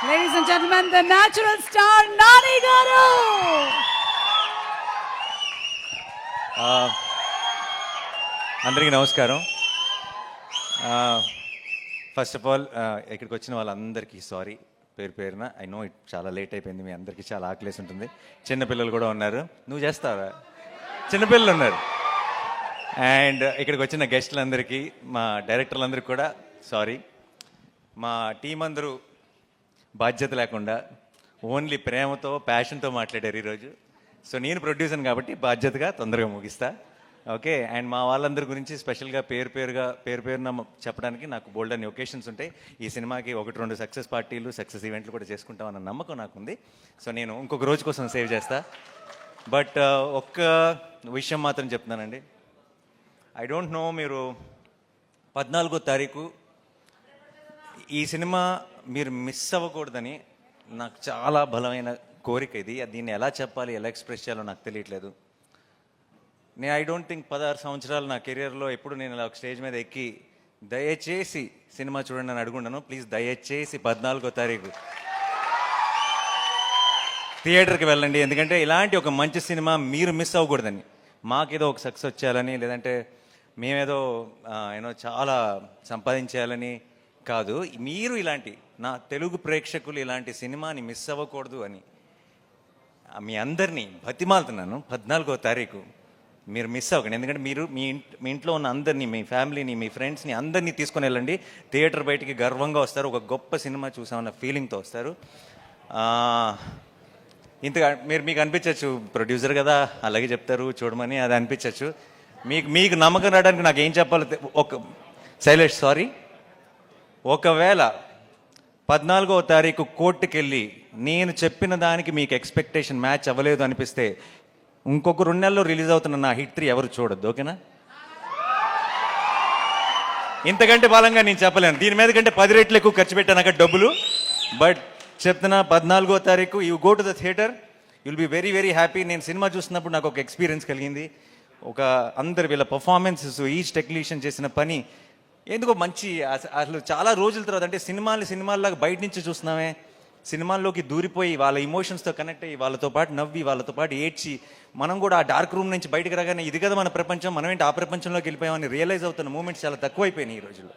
ladies and gentlemen, the natural star Nani Garu. అందరికీ నమస్కారం. First of all ఇక్కడికి వచ్చిన వాళ్ళందరికీ సారీ పేరు పేరున. ఐ నో ఇట్ చాలా లేట్ అయిపోయింది, మీ అందరికీ చాలా ఆకలేసి ఉంటుంది. చిన్నపిల్లలు కూడా ఉన్నారు. నువ్వు చేస్తావా? చిన్నపిల్లలు ఉన్నారు. అండ్ ఇక్కడికి వచ్చిన గెస్టులందరికీ, మా డైరెక్టర్లందరికీ కూడా సారీ. మా టీం అందరూ బాధ్యత లేకుండా ఓన్లీ ప్రేమతో ప్యాషన్తో మాట్లాడారు ఈరోజు. సో నేను ప్రొడ్యూసర్ కాబట్టి బాధ్యతగా తొందరగా ముగిస్తా. ఓకే. అండ్ మా వాళ్ళందరి గురించి స్పెషల్గా పేరు పేరున చెప్పడానికి నాకు బోల్డ్ అన్ని ఒకేషన్స్ ఉంటాయి. ఈ సినిమాకి 1-2 సక్సెస్ పార్టీలు, సక్సెస్ ఈవెంట్లు కూడా చేసుకుంటామన్న నమ్మకం నాకుంది. సో నేను ఇంకొక రోజు కోసం సేవ్ చేస్తా. బట్ ఒక్క విషయం మాత్రం చెప్తున్నానండి. ఐ డోంట్ నో, మీరు 14వ తారీఖు ఈ సినిమా మీరు మిస్ అవ్వకూడదని నాకు చాలా బలమైన కోరిక. ఇది దీన్ని ఎలా చెప్పాలి, ఎలా ఎక్స్ప్రెస్ చేయాలో నాకు తెలియట్లేదు. నేను ఐ డోంట్ థింక్ 16 సంవత్సరాలు నా కెరియర్లో ఎప్పుడు నేను ఇలా ఒక స్టేజ్ మీద ఎక్కి దయచేసి సినిమా చూడండి అని అడుగుండను. ప్లీజ్ దయచేసి 14వ తారీఖు థియేటర్కి వెళ్ళండి. ఎందుకంటే ఇలాంటి ఒక మంచి సినిమా మీరు మిస్ అవ్వకూడదని, మాకేదో ఒక సక్సెస్ వచ్చేయాలని, లేదంటే మేమేదో చాలా సంపాదించేయాలని కాదు. మీరు ఇలాంటి నా తెలుగు ప్రేక్షకులు ఇలాంటి సినిమాని మిస్ అవ్వకూడదు అని మీ అందరినీ బతిమాలుతున్నాను. 14వ తారీఖు మీరు మిస్ అవ్వకండి. ఎందుకంటే మీరు మీ ఇంట్లో ఉన్న అందరినీ, మీ ఫ్యామిలీని, మీ ఫ్రెండ్స్ని అందరినీ తీసుకొని వెళ్ళండి. థియేటర్ బయటికి గర్వంగా వస్తారు. ఒక గొప్ప సినిమా చూసామన్న ఫీలింగ్తో వస్తారు. ఇంతగా మీకు అనిపించవచ్చు, ప్రొడ్యూసర్ కదా అలాగే చెప్తారు చూడమని, అది అనిపించవచ్చు. మీకు నమ్మకం రావడానికి నాకు ఏం చెప్పాలో శైలేష్ సారీ. ఒకవేళ 14వ తారీఖు కోర్టుకి వెళ్ళి నేను చెప్పిన దానికి మీకు ఎక్స్పెక్టేషన్ మ్యాచ్ అవ్వలేదు అనిపిస్తే ఇంకొక 2 నెలల్లో రిలీజ్ అవుతున్న నా హిట్ 3 ఎవరు చూడొద్దు. ఓకేనా? ఇంతకంటే బలంగా నేను చెప్పలేను. దీని మీద కంటే 10 రెట్లు ఎక్కువ ఖర్చు పెట్టాను అక్కడ డబ్బులు. బట్ చెప్తున్నా, 14వ తారీఖు you go to the theatre, you'll be very very happy. నేను సినిమా చూసినప్పుడు నాకు ఒక ఎక్స్పీరియన్స్ కలిగింది. అందరు వీళ్ళ పర్ఫార్మెన్సెస్, ఈచ్ టెక్నీషియన్ చేసిన పని ఎందుకో మంచి, అసలు చాలా రోజుల తర్వాత, అంటే సినిమాల్లాగా బయట నుంచి చూస్తున్నామే, సినిమాల్లోకి దూరిపోయి వాళ్ళ ఇమోషన్స్తో కనెక్ట్ అయ్యి వాళ్ళతో పాటు నవ్వి వాళ్ళతో పాటు ఏడ్చి మనం కూడా ఆ డార్క్ రూమ్ నుంచి బయటకు రాగానే ఇది కదా మన ప్రపంచం, మనం ఏంటి ఆ ప్రపంచంలోకి వెళ్ళిపోయామని రియలైజ్ అవుతున్న మూమెంట్స్ చాలా తక్కువైపోయినాయి ఈ రోజుల్లో.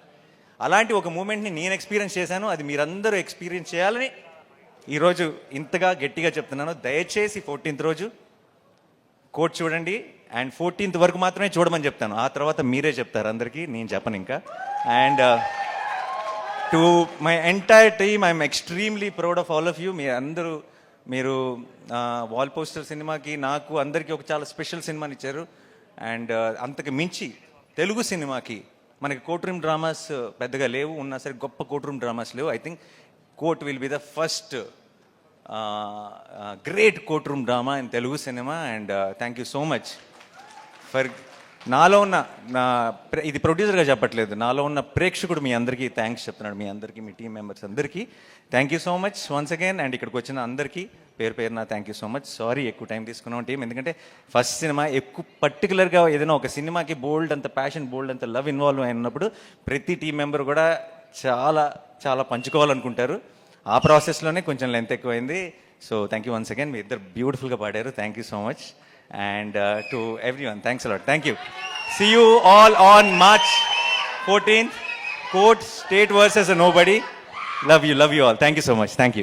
అలాంటి ఒక మూమెంట్ని నేను ఎక్స్పీరియన్స్ చేశాను. అది మీరందరూ ఎక్స్పీరియన్స్ చేయాలని ఈరోజు ఇంతగా గట్టిగా చెప్తున్నాను. దయచేసి 14th రోజు కోర్ట్ చూడండి. అండ్ 14th వరకు మాత్రమే చూడమని చెప్తాను. ఆ తర్వాత మీరే చెప్తారు అందరికీ, నేను చెప్పను ఇంకా. And to my entire team, I'm extremely proud of all of you. మీరు వాల్ పోస్టర్ సినిమాకి, నాకు అందరికీ ఒక చాలా స్పెషల్ సినిమాని ఇచ్చారు. అండ్ అంతకు మించి తెలుగు సినిమాకి మనకి కోర్ట్ రూమ్ డ్రామాస్ పెద్దగా లేవు, ఉన్నా సరే గొప్ప కోర్ట్ రూమ్ డ్రామాస్ లేవు. I think court will be the first great court room drama in Telugu cinema. And thank you so much for నాలో ఉన్న ఇది ప్రొడ్యూసర్గా చెప్పట్లేదు, నాలో ఉన్న ప్రేక్షకుడు మీ అందరికీ థ్యాంక్స్ చెప్తున్నాడు. మీ అందరికీ, మీ టీం మెంబర్స్ అందరికీ thank you so much once again. And ఇక్కడికి వచ్చిన అందరికీ పేరున thank you so much. Sorry ఎక్కువ టైం తీసుకున్నాం టీం, ఎందుకంటే ఫస్ట్ సినిమా ఎక్కువ పర్టికులర్గా ఏదైనా ఒక సినిమాకి బోల్డ్ అంత ప్యాషన్, బోల్డ్ అంత లవ్ ఇన్వాల్వ్ అయినప్పుడు ప్రతి టీం మెంబర్ కూడా చాలా చాలా పంచుకోవాలనుకుంటారు. ఆ ప్రాసెస్లోనే కొంచెం లెంత్ ఎక్కువైంది. So thank you once again. మీ ఇద్దరు బ్యూటిఫుల్గా పాడారు. Thank you so much. And to everyone, thanks a lot. Thank you. See you all on March 14th. Court, State versus Nobody. Love you all. Thank you so much. Thank you.